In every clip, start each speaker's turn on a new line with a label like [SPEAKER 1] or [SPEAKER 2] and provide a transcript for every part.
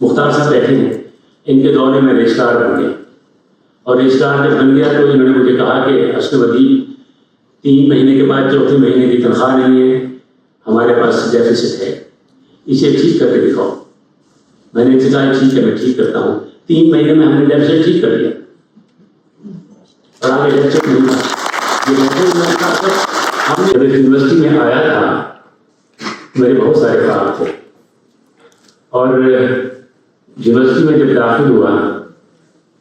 [SPEAKER 1] مختار صاحب بیٹھے ہیں، ان کے دور میں رجسٹرار بن گیا، اور رجسٹرار جب بن گیا تو انہوں نے مجھے کہا کہ اشرف ادیب 3 مہینے کے بعد 4تھے مہینے کی تنخواہ نہیں ہے، ہمارے پاس ڈیفیسٹ ہے، اسے ٹھیک کر کے دکھاؤ۔ میں نے کہا ٹھیک ہے میں ٹھیک کرتا ہوں۔ 3 مہینے میں ہم نے ڈیفیسٹ ٹھیک کر دیا، اور آگے ڈیفیسٹ نہیں تھا۔ ہم نے جب یونیورسٹی میں آیا تھا میرے بہت سارے کام تھے، اور یونیورسٹی میں جب داخل ہوا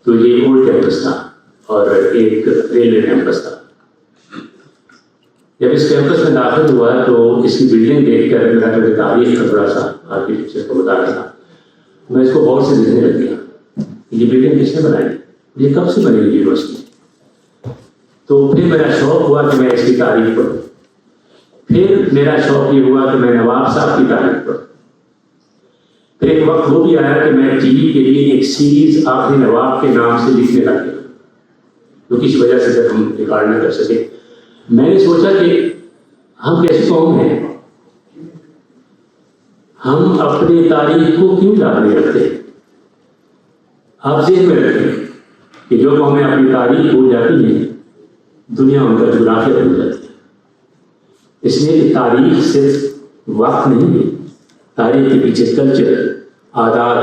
[SPEAKER 1] تو یہ اولڈ کیمپس تھا اور ایک ریلوے کیمپس تھا۔ جب اس کیمپس میں داخل ہوا تو اس کی بلڈنگ دیکھ کر میرا جو تاریخ کا تھوڑا سا آرکیٹیکچر کو بتا رہا تھا، میں اس کو غور سے دیکھنے لگ گیا یہ بلڈنگ کس نے بنائی، یہ کب سے بنی ہوئی یونیورسٹی۔ تو پھر میرا شوق ہوا کہ میں اس کی تاریخ پڑھوں، پھر میرا شوق یہ ہوا کہ میں نواب صاحب کی تاریخ پڑھوں۔ پھر ایک وقت وہ بھی آیا کہ میں ٹی وی کے لیے ایک سیریز آخری نواب کے نام سے لکھنے لگ گیا، جو کسی وجہ سے جب ہم ریکارڈ نہ کر سکے۔ میں نے سوچا کہ ہم کیسی قوم ہیں، ہم اپنی تاریخ کو کیوں یاد نہیں رکھتے۔ آپ ذہن میں رکھیں کہ جو قومیں اپنی تاریخ بھول جاتی ہیں دنیا ان کا جغرافیہ بھول جاتی ہے۔ اس لیے کہ تاریخ صرف وقت نہیں ہے، تاریخ کے پیچھے کلچر، عادات،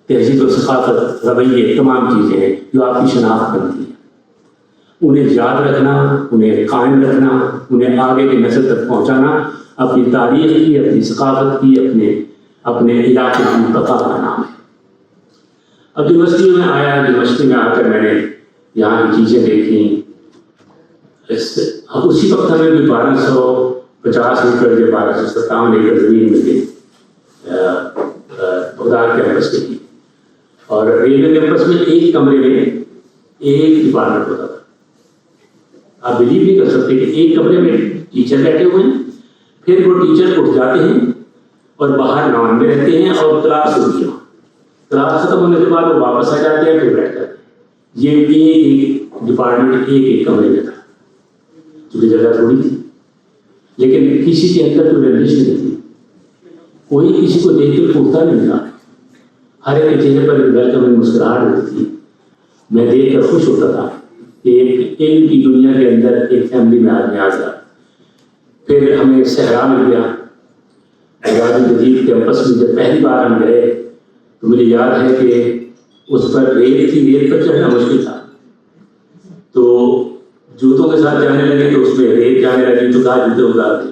[SPEAKER 1] تہذیب و ثقافت، رویے، تمام چیزیں ہیں جو آپ کی شناخت بنتی ہیں۔ انہیں یاد رکھنا، انہیں قائم رکھنا، انہیں آگے کی نسل تک پہنچانا اپنی تاریخ کی، اپنی ثقافت کی، اپنے علاقے کی بقا کا نام ہے۔ اب یونیورسٹی میں آیا، یونیورسٹی میں آ کر میں نے یہاں کی چیزیں دیکھیں۔ اسی وقت ہمیں بھی 1250 ایکڑ یا 1257 ایکڑ زمین مل گئی بغداد کیمپس کے لیے، اور ریلوے کیمپس میں ایک کمرے میں ایک ڈپارٹمنٹ ہوتا تھا۔ آپ بلیو نہیں کر سکتے کہ ایک کمرے میں ٹیچر بیٹھے ہوئے ہیں، پھر وہ ٹیچر اٹھ جاتے ہیں اور باہر لان میں رہتے ہیں، اور کلاس ہوتی ہے، کلاس ختم ہونے کے بعد وہ واپس آ جاتے ہیں، پھر بیٹھ جاتے ہیں۔ یہ ایک ڈپارٹمنٹ ایک کمرے میں تھا، کیونکہ جگہ تھوڑی تھی، لیکن کسی کے اندر کوئی رنجش نہیں تھی، کوئی کسی کو دیکھ کر اٹھتا نہیں تھا، ہر ایک چہرے پر ویلکم مسکراہٹ ہوتی تھی۔ میں دیکھ کر خوش ہوتا تھا کہ ایک علم کی دنیا کے اندر ایک فیملی میں آدمی آ گیا۔ پھر ہمیں صحرا مل گیا، آزاد جدید کیمپس میں جب پہلی بار ہم گئے تو مجھے یاد ہے کہ اس پر ریت تھی، ریت پر چڑھنا مشکل تھا، تو جوتوں کے ساتھ جانے لگے تو اس میں ریت جانے لگی، تو کہا جوتے اتار دیں،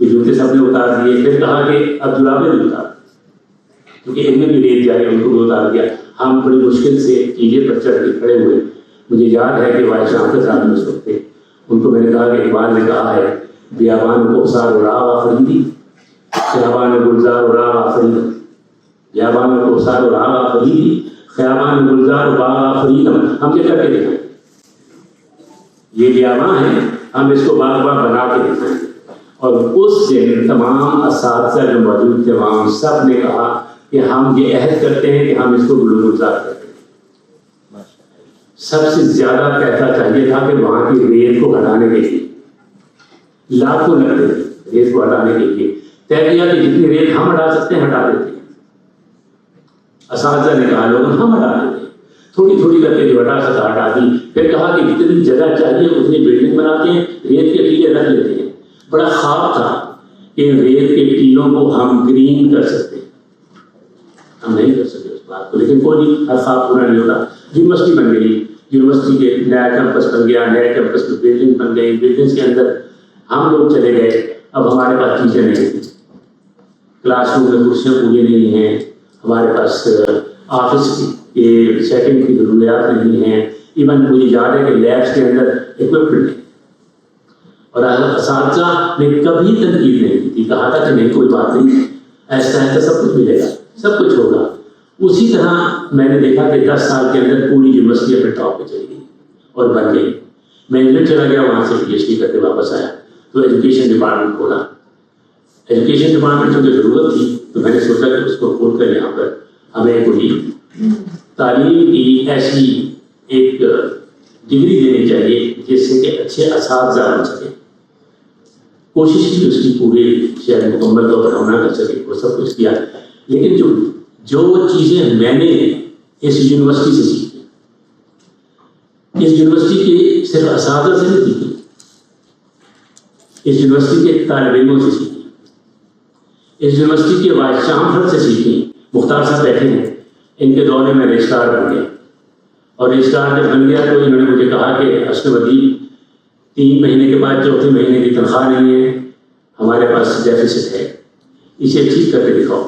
[SPEAKER 1] تو جوتے سب نے اتار دیے۔ پھر کہا کہ اب جرابیں بھی اتار، کیونکہ ان میں بھی ریت جائے، ان کو بھی اتار دیا۔ ہم بڑی مشکل سے چیزیں پر چڑھ کے کھڑے ہوئے۔ مجھے یاد ہے کہ وائس چانسلر صاحب اس وقت تھے، ان کو میں نے کہا کہ اقبال نے کہا ہے بیابان کو سار و راہ آفریدی، خیابان گلزار و راہ آفریدم، بیابان کو سار و راہ آفریدی، خیابان گلزار و باغ آفریدم۔ ہم کیا کر کے دکھائیں، یہ بیابان ہے، ہم اس کو باغ باغ بنا کے دکھائیں۔ اور اس دن تمام اساتذہ جو موجود تھے وہاں سب نے کہا کہ ہم یہ عہد کرتے ہیں کہ ہم اس کو گلزار کرتے ہیں۔ سب سے زیادہ پیسہ چاہیے تھا کہ وہاں کی ریت کو ہٹانے کے لیے، لاکھوں لگتے تھے ریت کو ہٹانے کے لیے۔ طے کیا کہ جتنی ریت ہم ہٹا سکتے ہیں ہٹا دیتے ہیں۔ اساتذہ نے کہا لوگ ہم ہٹا دیتے ہیں، تھوڑی تھوڑی کر کے جو ہٹا سکا ہٹا دی۔ پھر کہا کہ جتنی جگہ چاہیے اتنی بلڈنگ بناتے ہیں، ریت کے ٹیلے رکھ لیتے ہیں۔ بڑا خواب تھا کہ ریت کے ٹیلوں کو ہم گرین کر سکتے ہیں، ہم نہیں کر سکتے اس بات کو، لیکن کوئی نہیں، ہر خواب پورا نہیں ہوتا۔ یونیورسٹی بن گئی، یونیورسٹی کے نیا کیمپس بن گیا، نئے کیمپس میں بلڈنگ بن گئی، بلڈنگس کے اندر ہم لوگ چلے گئے۔ اب ہمارے پاس چیزیں نہیں تھیں، کلاس روم میں کرسیاں پوری نہیں ہیں، ہمارے پاس آفس کی سیٹنگ کی ضروریات نہیں ہیں، ایون مجھے یاد ہے کہ لیبس کے اندر اکوپمنٹ نہیں، اور اساتذہ نے کبھی تنقید نہیں کی تھی، کہا تھا کہ نہیں کوئی بات نہیں، ایسا ہے تو سب کچھ ملے گا، سب کچھ ہوگا۔ اسی طرح میں نے دیکھا کہ 10 سال کے اندر پوری یونیورسٹی اپنے ٹاپ پہ چلی گئی اور بن گئی۔ میں انگلینڈ چلا گیا، وہاں سے پی ایچ ڈی کرتے واپس آیا تو ایجوکیشن ڈپارٹمنٹ کھولا۔ ایجوکیشن ڈپارٹمنٹ کی ضرورت تھی تو میں نے سوچا کہ اس کو کھول کر یہاں پر ہمیں کوئی تعلیم کی ایسی ایک ڈگری دینی چاہیے جس سے کہ اچھے اساتذہ بن سکیں۔ کوشش کی اس کی پورے شاید مکمل طور پر ہم نہ کر سکے، وہ سب کچھ کیا، لیکن جو چیزیں میں نے اس یونیورسٹی سے سیکھی، اس یونیورسٹی کے صرف اساتذہ سے نہیں سیکھی، اس یونیورسٹی کے طالب علموں سے سیکھی، اس یونیورسٹی کے وائس چانسلر سے سیکھی. مختار صاحب بیٹھے ہیں، ان کے دور میں رجسٹرار بن گیا، اور رجسٹرار جب بن گیا تو انہوں نے مجھے کہا کہ اشرف ادیب 3 مہینے کے بعد چوتھے مہینے کی تنخواہ نہیں ہے، ہمارے پاس ڈیفیسٹ ہے، اسے ٹھیک کر کے دکھاؤ.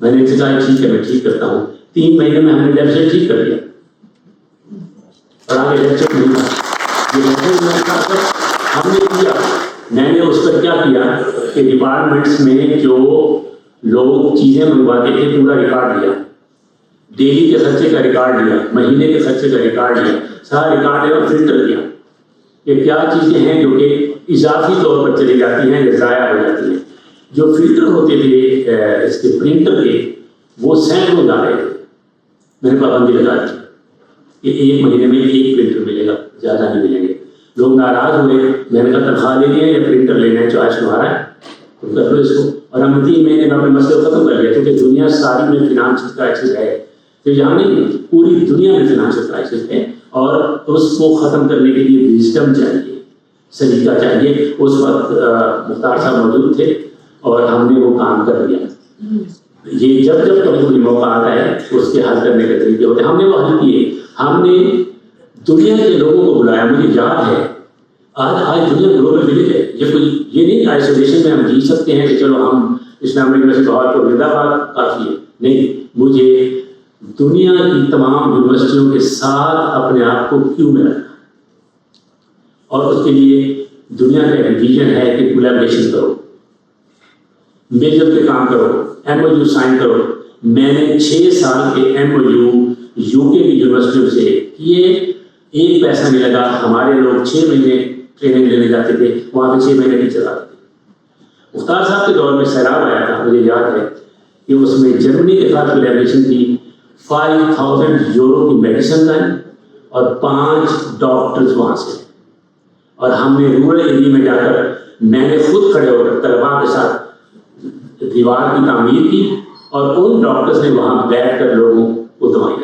[SPEAKER 1] میں نے کہا ٹھیک ہے میں ٹھیک کرتا ہوں. 3 مہینے میں ہم نے ڈیفیسٹ ٹھیک کر دیا اور آگے ڈیفیسٹ نہیں تھا. ہم نے کیا، میں نے اس پر کیا کیا کہ ڈپارٹمنٹس میں جو لوگ چیزیں منگواتے تھے پورا ریکارڈ لیا، ڈیلی کے خرچے کا ریکارڈ لیا، مہینے کے خرچے کا ریکارڈ لیا، سارا ریکارڈ لیا اور فلٹر کیا کہ کیا چیزیں ہیں جو کہ اضافی طور پر چلی جاتی ہیں یا ضائع ہو جاتی ہیں. جو فلٹر ہوتے تھے اس کے پرنٹر کے وہ سینکڑوں جا رہے تھے. میں نے پابندی لگا دی کہ 1 مہینے میں 1 پرنٹر ملے گا، زیادہ نہیں ملیں گے. لوگ ناراض ہوئے. میں نے کہا تنخواہ لینی ہے یا پرنٹر لینا ہے، چوائس تمہارا ہے، تم کر لو اس کو. اور ہم 3 مہینے میں اپنے مسئلے کو ختم کر لیا، کیونکہ دنیا ساری میں فنانشل کرائسس ہے. تو یہاں نہیں، پوری دنیا میں فنانشل کرائسس ہے، اور اس کو ختم کرنے کے لیے وزڈم چاہیے، سلیقہ چاہیے. اس وقت مختار صاحب موجود تھے اور ہم نے وہ کام کر لیا. یہ جب جب کبھی کوئی موقع آتا ہے اس کے حل کرنے کے طریقے ہوتے ہیں. ہم نے وہ حل کیے. ہم نے دنیا کے لوگوں کو بلایا. مجھے یاد ہے آج دنیا گلوبل ولیج ہے. یہ نہیں آئسولیشن میں ہم جی سکتے ہیں کہ چلو ہم اسلامک یونیورسٹی بہت کو زندہ باد کافی ہے. نہیں، مجھے دنیا کی تمام یونیورسٹیوں کے ساتھ اپنے آپ کو کیوں میں رکھنا، اور اس کے لیے دنیا کا ایک ویژن ہے کہ کولیبریشن کرو، مل جل کے کام کرو، ایم او یو سائن کرو. میں نے 6 سال کے ایم او یو یو کے کی یونیورسٹیوں سے کیے، 1 پیسہ نہیں لگا. ہمارے لوگ 6 مہینے ٹریننگ لینے جاتے تھے، وہاں پہ 6 مہینے ٹیچر آتے تھے. مختار صاحب کے دور میں سیلاب آیا تھا، مجھے یاد ہے کہ اس میں جرمنی کے ساتھ کولیبریشن کی. 5,000 یورو کی میڈیسن لائن اور 5 ڈاکٹرز وہاں سے. اور ہم نے رورل ایریا میں جا کر میں نے خود کھڑے ہو کر طلباء کے ساتھ دیوار کی تعمیر کی، اور ان ڈاکٹرز نے وہاں بیٹھ کر لوگوں کو دوائیں.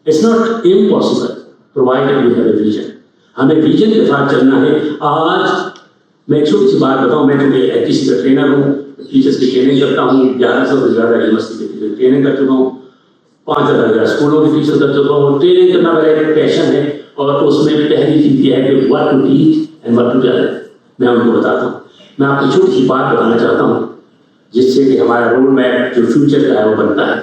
[SPEAKER 1] It's not impossible provided we have a vision. ہمیں ویژن کے ساتھ چلنا ہے. آج میں ایک چھوٹی سی بات بتاؤں. میں چونکہ ایچ ٹی سی کا ٹرینر ہوں، ٹیچرس کی ٹریننگ کرتا ہوں. 1100 سے زیادہ یونیورسٹی کی ٹریننگ کر چکا ہوں، 5000 اسکولوں کی ٹیچر کر چکا ہوں. ٹریننگ کرنا میرا ایک پیشن ہے، اور اس میں پہلی چیز یہ ہے کہ what to teach and what to tell. میں ان کو بتاتا ہوں. میں آپ کو چھوٹی سی بات بتانا چاہتا ہوں جس سے کہ ہمارا روڈ میپ جو فیوچر کا ہے وہ بنتا ہے.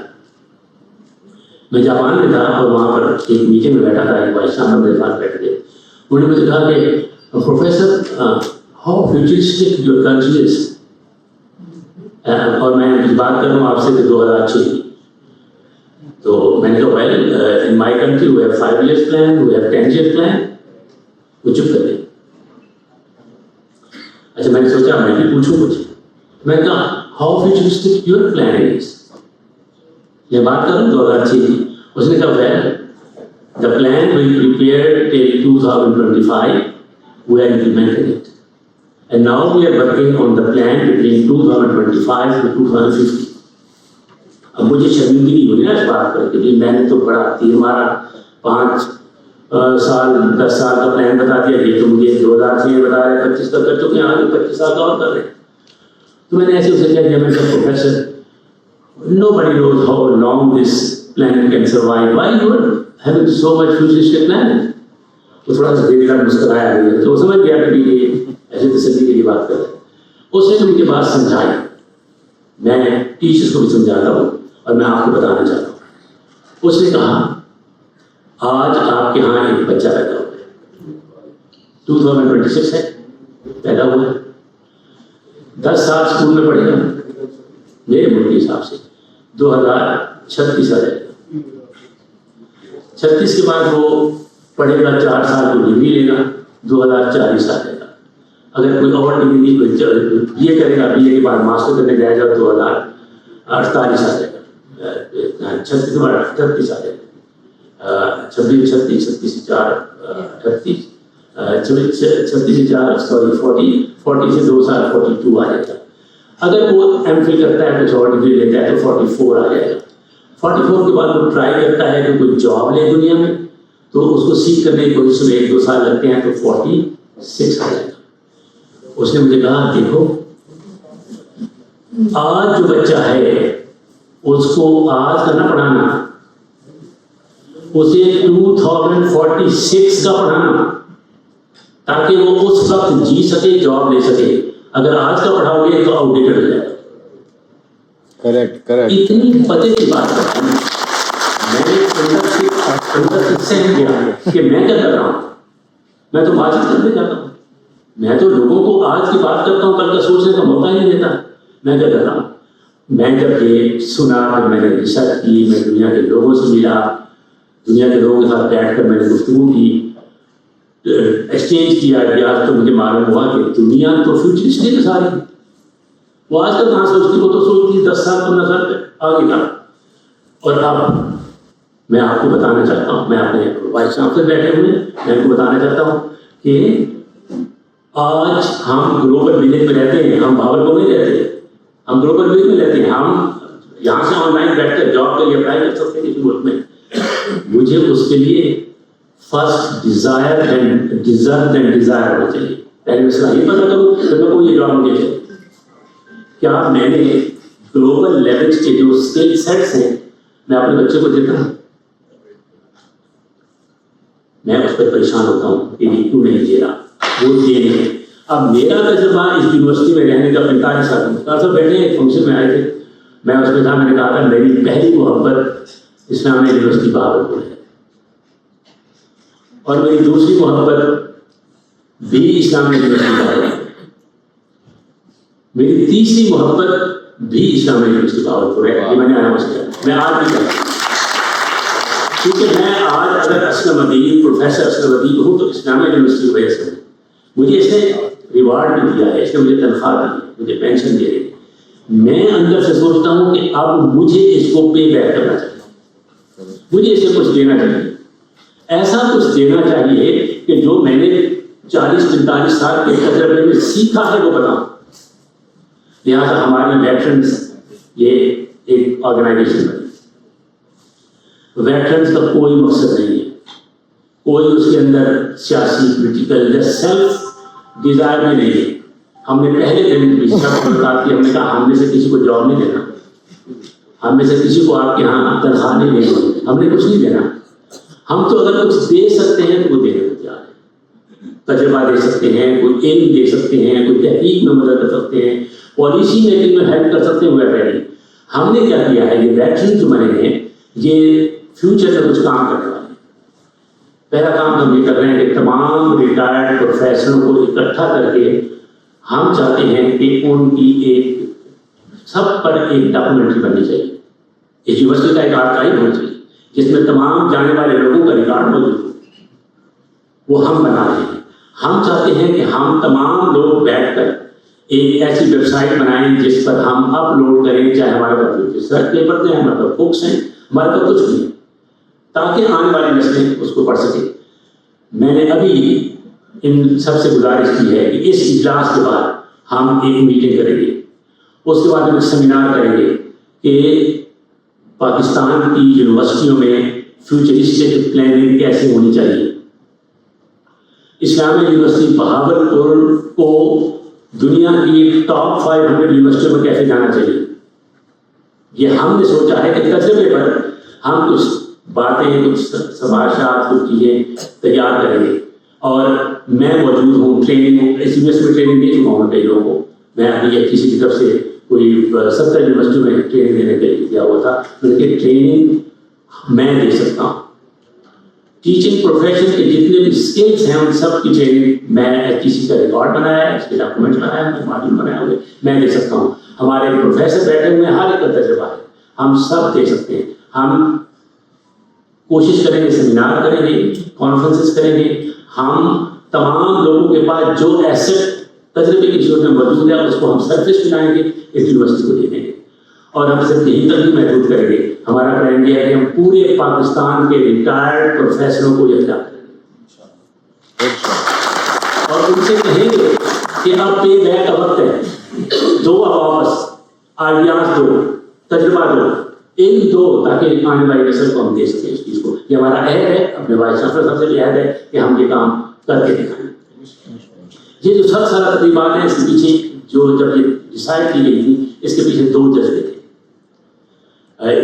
[SPEAKER 1] میں جاپان میں تھا اور وہاں پر ایک میٹنگ میں بیٹھا تھا. ایک وائس چانسلر میرے ساتھ بیٹھے تھے. انہوں نے مجھے کہا کہ professor how futuristic your country is. اور میں بات کر رہا ہوں آپ سے کہ 2006 کی. تو میں نے کہا well in my country we have 5 years plan, we have 10 years plan. وہ چپ کر گئے. اچھا میں نے سوچا میں بھی پوچھوں کچھ. میں نے کہا how futuristic your plan is. یہ بات کروں 2006 کی. اس نے کہا well the plan we prepared till 2025, we are implementing it. And now we are working on the plan between 2025 to 2050. اب مجھے شرمندگی ہوئی نا اس بات پر کہ میں نے تو بڑا تیر مارا. 5 سال 10 سال کا پلان بتا دیا. یہ تو مجھے 2006 میں بتا رہے 25 تک کر چکے ہیں، آگے 25 سال کا اور کر رہے ہیں. تو میں نے ایسے اسے کہہ دیا. میں نے کہا professor nobody knows how long this plan can survive. Why you are having so much futuristic planning? وہ تھوڑا سا دیر بعد مسکرایا ہے تو وہ سمجھ گیا کہ یہ ایسے تسلی کے لیے بات کر رہے ہیں. اس نے مجھے بات سمجھائی. میں ٹیچرس کو بھی سمجھاتا ہوں اور میں آپ کو بتانا چاہتا ہوں. اس نے کہا آج آپ کے ہاں ایک بچہ پیدا ہوا ہے، 2026 ہے، پیدا ہوا ہے، 10 سال اسکول میں پڑھے گا. میرے ملک کے حساب سے 2036 آ جائے گا. 36 کے بعد وہ پڑھے گا، 4 سال کو ڈگری لے گا، 2040 آ جائے گا. اگر کوئی اور ڈگری یہ کرے گا، بی اے کے بعد ماسٹر کرنے جائے گا، 2048 آ جائے گا. 36 کے بعد 38 آ جائے گا. 36 سے 4 38 36 سے 4 40 سے 2 سال 42 آ جائے گا. اگر وہ ایم فل کرتا ہے کچھ اور ڈگری لیتا ہے تو 44 آ جائے گا. 44 کے بعد وہ ٹرائی کرتا ہے کہ کوئی جاب لے دنیا میں, تو اس کو سیکھ کرنے کی کوشش میں 1-2 سال لگتے ہیں تو 46 آ جائے گا. اس نے مجھے کہا دیکھو آج جو بچہ ہے اس کو آج کرنا پڑھانا, اسے 2046 کا پڑھانا تاکہ وہ اس وقت جی سکے, جاب لے سکے. اگر آج کا پڑھاؤ گے تو آؤٹ ڈیٹڈ ہو جائے گا.
[SPEAKER 2] کریکٹ.
[SPEAKER 1] اتنی پتے کی بات کرتا ہوں میں نے اندر سے کیا کہ میں کیا کر رہا ہوں. میں تو بات کرنے جاتا ہوں, میں تو لوگوں کو آج کی بات کرتا ہوں, کل کا سوچنے کا موقع ہی نہیں دیتا. میں کیا کر رہا ہوں. میں جب یہ سنا, جب میں نے ریسرچ کی, میں دنیا کے لوگوں سے ملا, دنیا کے لوگوں کے ساتھ بیٹھ کر میں نے گفتگو کی, ایکسچینج کیا آئیڈیاز, تو مجھے معلوم ہوا کہ دنیا تو فیوچرسٹک ہے ساری. وہ آج کل کہاں سوچتی, وہ تو سوچتی 10 سال 15 سال آگے کا. اور اب میں آپ کو بتانا چاہتا ہوں, میں اپنے وائس چانسلر بیٹھے ہوئے میں آپ کو بتانا چاہتا ہوں کہ آج ہم گلوبل ولیج میں رہتے ہیں. ہم بھاولپور نہیں رہتے, ہم گلوبل ولیج میں رہتے ہیں. ہم یہاں سے آن لائن بیٹھ کر جاب کے لیے اپلائی کر سکتے ہیں کسی ملک میں. مجھے اس کے لیے first desire and deserve and desire ہونا چاہیے. پہلے مسئلہ یہ پتہ کروں کہ میں کوئی جاب مجھے چاہیے. کیا میں نے گلوبل لیول کے جو اسکل سیٹس ہیں میں اپنے بچے کو دیتا ہوں؟ میں اس پر پریشان ہوتا ہوں کہ یہ کیوں نہیں دے رہا, وہ دے نہیں ہے. اب میرا تجربہ اس یونیورسٹی میں رہنے کا 45 سال میں سب بیٹھے ایک فنکشن میں آئے تھے, میں اس میں تھا, میں نے کہا تھا میری پہلی محبت اسلامیہ یونیورسٹی بہاولپور ہے, اور میری دوسری محبت بھی اسلامیہ یونیورسٹی بہاولپور ہے, میری تیسری محبت بھی اسلامیہ یونیورسٹی بہاولپور ہے. یہ میں نے آنا مسئلہ میں آج بھی کرتا ہوں, کیونکہ میں آج اگر اسلم ادیب پروفیسر اسلم ادیب ہوں تو اسلامیہ یونیورسٹی کی وجہ سے. مجھے اس نے ریوارڈ بھی دیا ہے, اس نے مجھے تنخواہ دی ہے, مجھے پینشن دے رہی ہے. میں اندر سے سوچتا ہوں کہ اب مجھے اس کو پے بیک کرنا چاہیے, مجھے اسے کچھ دینا چاہیے, ایسا کچھ دینا چاہیے کہ جو میں نے 40-45 سال کے تجربے میں سیکھا ہے وہ بتاؤں. لہٰذا ہماری ویٹرنس یہ ایک آرگنائزیشن بنی. ویٹرنس کا کوئی مقصد نہیں ہے, کوئی اس کے اندر سیاسی پولیٹیکل یا سیلف ڈیزائر بھی نہیں ہے. ہم نے پہلے دن بھی بات کی, ہم نے کہا ہم میں سے کسی کو جاب نہیں دینا, ہم میں سے کسی کو آپ کے یہاں تنخواہ نہیں دینی, ہم نے کچھ نہیں دینا. ہم تو اگر کچھ دے سکتے ہیں تو وہ دینے کو تیار ہیں. تجربہ دے سکتے ہیں, کوئی علم دے سکتے ہیں, کوئی تحقیق میں مدد کر سکتے ہیں, پالیسی میکنگ میں ہیلپ کر سکتے ہوئے پہلے. ہم نے کیا کیا ہے, یہ ویٹرن جو بنے ہیں یہ فیوچر میں کچھ کام کرنے والے ہیں. پہلا کام ہم یہ کر رہے ہیں کہ تمام ریٹائرڈ پروفیسروں کو اکٹھا کر کے ہم چاہتے ہیں کہ ان کی ایک سب پر ایک ڈاکومنٹری بننی چاہیے. اس یونیورسٹی کا ایک آرکائیو ہونا چاہیے جس میں تمام جانے والے لوگوں کا ریکارڈ موجود ہو. وہ ہم بنا رہے ہیں. ہم چاہتے ہیں کہ ہم تمام لوگ بیٹھ کر ایک ایسی ویب سائٹ بنائیں جس پر ہم اپلوڈ کریں, چاہے ہمارے پاس ریسرچ پیپر ہیں, ہمارے پاس بکس ہیں, ہمارے پاس کچھ بھی ہے, تاکہ آنے والی نسلیں اس کو پڑھ سکیں. میں نے ابھی ان سب سے گزارش کی ہے کہ اس اجلاس کے بعد ہم ایک میٹنگ کریں گے, اس کے بعد ہم ایک سیمینار کریں گے کہ پاکستان کی یونیورسٹیوں میں فیوچرسٹک پلاننگ کیسے ہونی چاہیے. اسلامیہ یونیورسٹی بہاولپور کو دنیا کی ٹاپ 500 یونیورسٹیوں میں کیسے جانا چاہیے, یہ ہم نے سوچا ہے کہ تجربے پر ہم کچھ باتیں, کچھ سماجات, کچھ چیزیں تیار کریں گے. اور میں موجود ہوں, ٹریننگ اس یونیورسٹی میں ٹریننگ دے چکا ہوں کئی لوگوں کو. میں ابھی کسی کی طرف سے کوئی 70 یونیورسٹیوں میں ٹریننگ دینے کے لیے کیا ہوا تھا, بلکہ ٹریننگ میں دے سکتا ہوں. ٹیچنگ پروفیشن کے جتنے بھی اسکلس ہیں ان سب کی ٹریننگ میں HTC کا ریکارڈ بنایا ہے, اس کے ڈاکومنٹ بنایا ہے, ماڈیول بنایا ہوئے میں دے سکتا ہوں. ہمارے پروفیسر بیٹھے ہوئے ہر ایک کا تجربہ ہے, ہم سب دے سکتے ہیں. ہم کوشش کریں گے, سیمینار کریں گے, کانفرنسز کریں گے. ہم تمام لوگوں کے پاس جو ایسٹ تجربے کی صورت میں موجود ہے اس کو ہم سرفیس پلائیں گے, اس یونیورسٹی کو دے دیں گے. اور ہم صرف یہیں تک بھی محدود کریں گے. ہمارا پلان یہ ہے کہ ہم پورے پاکستان کے ریٹائرڈ پروفیسروں کو یہ اختیار کریں گے اور ان سے کہیں گے کہ اب پے بیک کا وقت ہے. دو واپس آئیڈیاز دو, تجربہ دو, ان دو, تاکہ آنے والی نسل کو ہم دے سکیں اس چیز کو. یہ ہمارا عہد ہے, اپنے وائس چانسلر صاحب سے بھی عہد ہے کہ ہم یہ کام کر کے دکھائیں. یہ جو 7 سالہ تقریبات ہیں, اس کے پیچھے جو جب یہ ڈیسائڈ کی گئی تھی, اس کے پیچھے 2 جذبے تھے.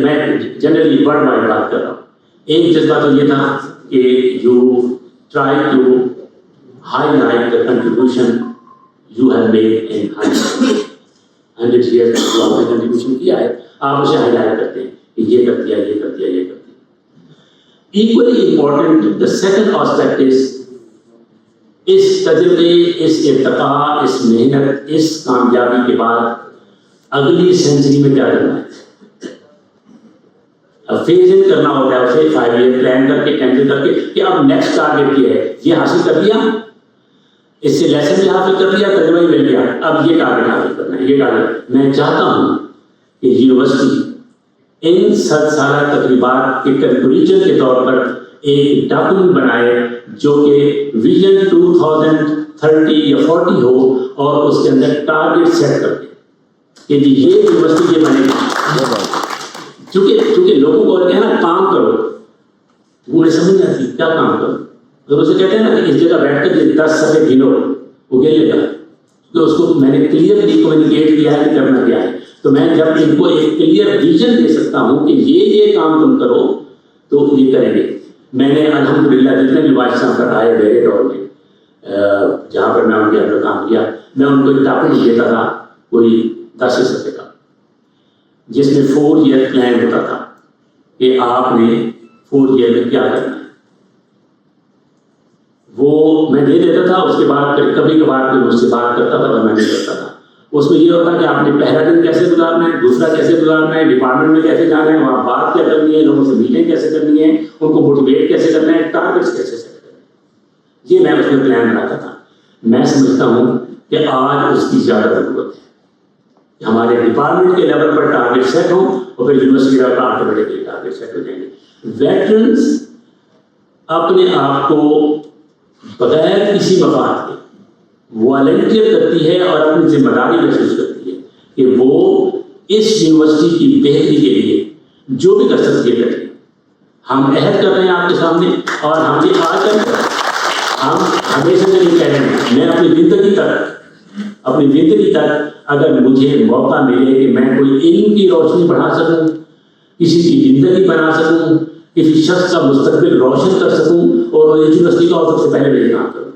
[SPEAKER 1] میں جنرلی ورلڈ وائڈ بات کر رہا ہوں. ایک جذبہ تو یہ تھا کہ you try to highlight the contribution you have made in 100 years. جو آپ نے کنٹریبیوشن کیا ہے, آپ اسے ہائی لائٹ کرتے ہیں کہ یہ کر دیا, یہ کر دیا, یہ کر دیا. Equally important the second aspect is اس تجربے, اس ارتقاء, اس محنت, اس کامیابی کے بعد اگلی سینچری میں کیا کرنا ہے. اب فیز ان کرنا ہوتا ہے اسے 5 ایئر پلان کر کے, کینسل کر کے, کہ اب نیکسٹ ٹارگیٹ کیا ہے, یہ حاصل کر لیا, اس سے لیسن بھی حاصل کر لیا, تجربہ بھی مل گیا, اب یہ ٹارگیٹ حاصل کرنا ہے. یہ ٹارگیٹ میں چاہتا ہوں کہ یونیورسٹی ان 7 سالہ تقریبات کے کنکلوژن کے طور پر ایک ڈاکومنٹ بنائے جو کہ ویژن 2030 یا 40 ہو, اور اس کے اندر ٹارگیٹ سیٹ کر دے کہ جی یہ یونیورسٹی یہ بنے گی. چونکہ لوگوں کو کہنا کام کرو, وہ انہیں سمجھ نہیں آتی کیا کام کرو. اگر اسے کہتے ہیں نا کہ اس جگہ بیٹھ کر 10 صفحے گنو, وہ گن لے گا. تو اس کو میں نے کلیئرلی کمیونیکیٹ کیا ہے کہ کرنا کیا ہے. تو میں جب ان کو ایک کلیئر ویژن دے سکتا ہوں کہ یہ کام تم کرو تو یہ کریں گے. میں نے الحمدللہ جتنے بھی وائس چانسلر آئے میرے دور میں, جہاں پر میں ان کے اندر کام کیا, میں ان کو ایک ڈاکومنٹ دیتا تھا کوئی 10 صفحے کا, جس میں 4 ایئر پلان ہوتا تھا کہ آپ نے 4 ایئر میں کیا کرنا ہے. وہ میں دے دیتا تھا. اس کے بعد کبھی کبھار کوئی مجھ سے بات کرتا تھا اور میں نہیں کرتا تھا. اس میں یہ ہوتا کہ آپ نے پہلا دن کیسے گزارنا ہے, دوسرا کیسے گزارنا ہے, ڈپارٹمنٹ میں کیسے جانا ہے, وہاں بات کیا کرنی ہے, لوگوں سے میٹنگ کیسے کرنی ہے, ان کو موٹیویٹ کیسے کرنا ہے, ٹارگیٹس کیسے سیٹ کرنا ہے. یہ میں اس میں پلان بناتا تھا. میں سمجھتا ہوں کہ آج اس کی زیادہ ضرورت ہے. ہمارے ڈپارٹمنٹ کے لیول پر ٹارگیٹ سیٹ ہوں اور پھر یونیورسٹی لیول پر آٹومیٹکلی ٹارگیٹ سیٹ ہو جائیں گے. ویٹرنس اپنے آپ کو بغیر کسی مفاد کے والنٹیئر کرتی ہے اور اپنی ذمہ داری محسوس کرتی ہے کہ وہ اس یونیورسٹی کی بہتری کے لیے جو بھی کر سکتی ہے کرے. ہم عہد کر رہے ہیں آپ کے سامنے, اور ہم یہ آج کر رہے ہیں. ہم ہمیشہ سے یہ کہہ رہے ہیں, میں اپنی زندگی تک اگر مجھے موقع ملے کہ میں کوئی علم کی روشنی بڑھا سکوں, کسی کی زندگی بنا سکوں, کسی شخص کا مستقبل روشن کر سکوں, اور یونیورسٹی کا سب سے پہلے میں یہ کام کروں.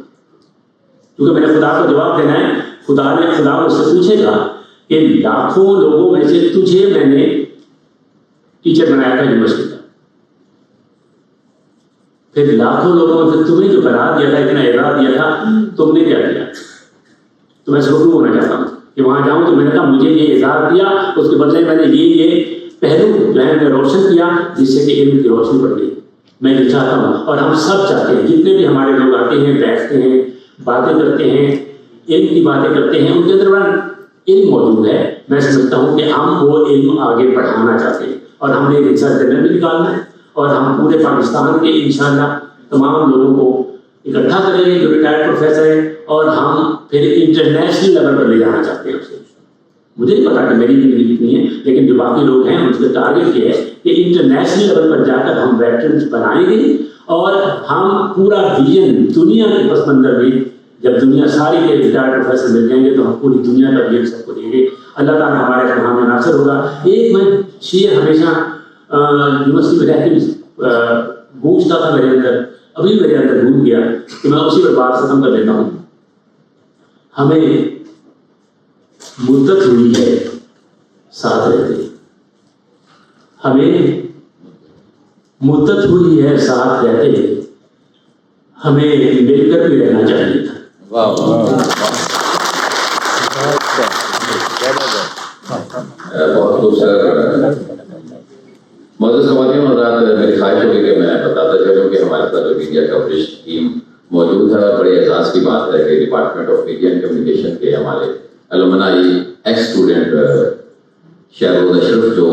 [SPEAKER 1] کیونکہ میں نے خدا کو جواب دینا ہے. خدا مجھ سے پوچھے گا کہ لاکھوں لوگوں میں سے تجھے میں نے ٹیچر بنایا تھا یونیورسٹی کا, پھر لاکھوں لوگوں میں سے تمہیں جو بنا دیا تھا, اتنا اعزاز دیا تھا, تم نے کیا دیا؟ تو میں سرخرو ہونا چاہتا ہوں کہ وہاں جاؤں تو میں نے کہا مجھے یہ اعزاز دیا, اس کے بدلے میں نے یہ پہلو جو ہے میں روشن کیا, جس سے کہ علم کی روشنی بڑھ گئی. میں یہ چاہتا ہوں, اور ہم سب چاہتے ہیں, جتنے بھی ہمارے لوگ آتے ہیں, بیٹھتے ہیں, باتیں کرتے ہیں, علم کی باتیں کرتے ہیں, ان کے اندر بڑا علم موجود ہے. میں سمجھتا ہوں کہ ہم وہ علم آگے بڑھانا چاہتے ہیں, اور ہم نے ریسرچ جرنل بھی نکالنا ہے, اور ہم پورے پاکستان کے انشاءاللہ تمام لوگوں کو اکٹھا کریں گے جو ریٹائرڈ پروفیسر ہیں, اور ہم پھر انٹرنیشنل لیول پر لے جانا چاہتے ہیں اسے. مجھے نہیں پتا کہ میری ڈگری کتنی ہے, لیکن جو باقی لوگ ہیں ان کا ٹارگیٹ یہ ہے کہ انٹرنیشنل لیول پر جا کر ہم ویٹرنس بنائیں گے, اور ہم پورا ویژن دنیا کے پس منظر میں, جب دنیا ساری کے ریٹائرڈ پروفیسر مل جائیں گے تو ہم پوری دنیا کا ویژن سب کو دیں گے. اللہ تعالیٰ ہمارے یہاں میں ناصر ہوگا. ایک میں شعر ہمیشہ یونیورسٹی میں رہ کے گونجتا تھا میرے اندر, ابھی میرے اندر گونج گیا, کہ میں اسی پر بات ختم کر دیتا ہوں. ہمیں مدت ہوئی ہے ساتھ رہتے, ہمیں مدت ہوئی ہے ساتھ رہتے, ہمیں مل کر بھی رہنا چاہیے تھا.
[SPEAKER 3] بہت خوبصورت. معزز خواتین اور حضرات, میری خواہش ہوگی کہ میں بتاتا چلوں کہ ہمارے ساتھ جو میڈیا کوریج ٹیم موجود ہے, بڑے اعزاز کی بات ہے کہ department of media and communication کے ہمارے الومنائی ایکس اسٹوڈنٹ شہروز اشرف, جو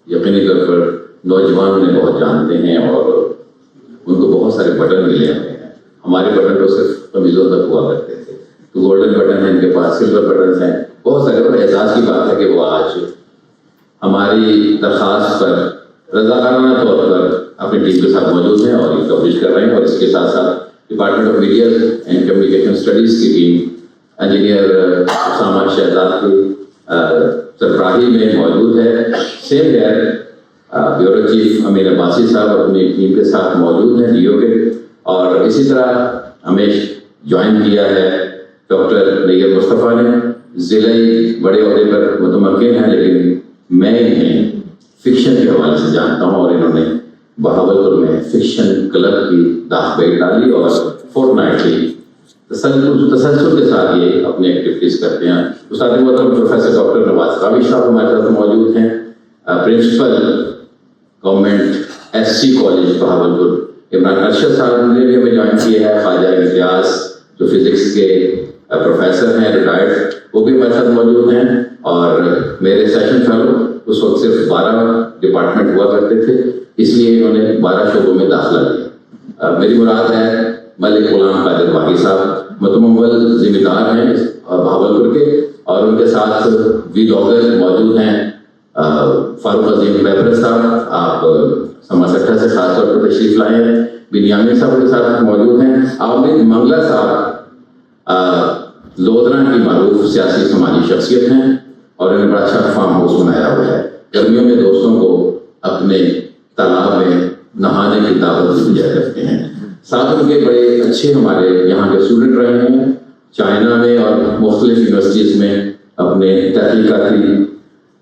[SPEAKER 3] یقینی طور پر نوجوان انہیں بہت جانتے ہیں اور ان کو بہت سارے بٹن ملے ہوئے ہیں. ہمارے بٹن تو صرف قمیضوں تک ہوا کرتے تھے, تو گولڈن بٹن ہیں ان کے پاس, سلور بٹنس ہیں, بہت سارے اور اعزاز کی بات ہے کہ وہ آج ہماری درخواست پر رضاکارانہ طور پر اپنی ٹیم کے ساتھ موجود ہیں اور یہ کوشش کر رہے ہیں. اور اس کے ساتھ ساتھ department of media and communication studies کی ٹیم انجینئر اسامہ شہزاد کی سربراہی میں موجود ہے. سیم ہے بیورو چیف امیر عباسی صاحب اپنی ٹیم کے ساتھ موجود ہیں ڈی او کے. اور اسی طرح ہمیں جوائن کیا ہے ڈاکٹر نیر مصطفیٰ نے. ضلعی بڑے عہدے پر متمکن ہیں لیکن میں انہیں فکشن کے حوالے سے جانتا ہوں اور انہوں نے بہاولپور میں فکشن کلب کی داغ بیل ڈالی اور فورٹ نائٹلی تسلسل کے ساتھ یہ اپنی ایکٹیویٹیز کرتے ہیں. استاد محترم پروفیسر ڈاکٹر نواز قاوی صاحب ہمارے ساتھ موجود ہیں. Principal government S C college Bahawalpur Imran Arshad صاحب نے بھی ہمیں جوائن کیا ہے. خواجہ امتیاز جو فزکس کے پروفیسر ہیں ریٹائرڈ, وہ بھی ہمارے ساتھ موجود ہیں. اور میرے سیشن فیلو اس وقت صرف 12 ڈپارٹمنٹ ہوا کرتے تھے, اس لیے انہوں نے 12 شعبوں میں داخلہ لیا. میری مراد ہے ملک غلام قادر باغی صاحب متمول ذمہ دار ہیں بہاولپور کے, اور ان کے ساتھ وی لاگر موجود ہیں فاروق عظیم بیبر صاحب, آپ سما سٹھا سے خاص طور پر تشریف لائے ہیں. بنیامین صاحب کے ساتھ موجود ہیں. عامر منگلا صاحب لودھرا کی معروف سیاسی سماجی شخصیت ہیں اور انہوں نے بڑا اچھا فارم ہاؤس بنایا ہوا ہے. گرمیوں میں دوستوں کو اپنے تالاب میں نہانے کی دعوت دیا کرتے ہیں. ساتھ ان کے بڑے اچھے ہمارے یہاں کے اسٹوڈنٹ رہے ہیں, چائنا میں اور مختلف یونیورسٹیز میں اپنے تحقیقاتی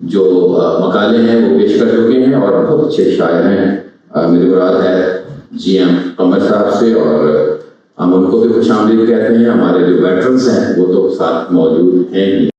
[SPEAKER 3] جو مقالے ہیں وہ پیش کر چکے ہیں اور بہت اچھے شاعر ہیں. میری مراد ہے جی ایم قمر صاحب سے, اور ہم ان کو بھی خوش آمدید کہتے ہیں. ہمارے جو ویٹرنس ہیں وہ تو ساتھ موجود ہیں.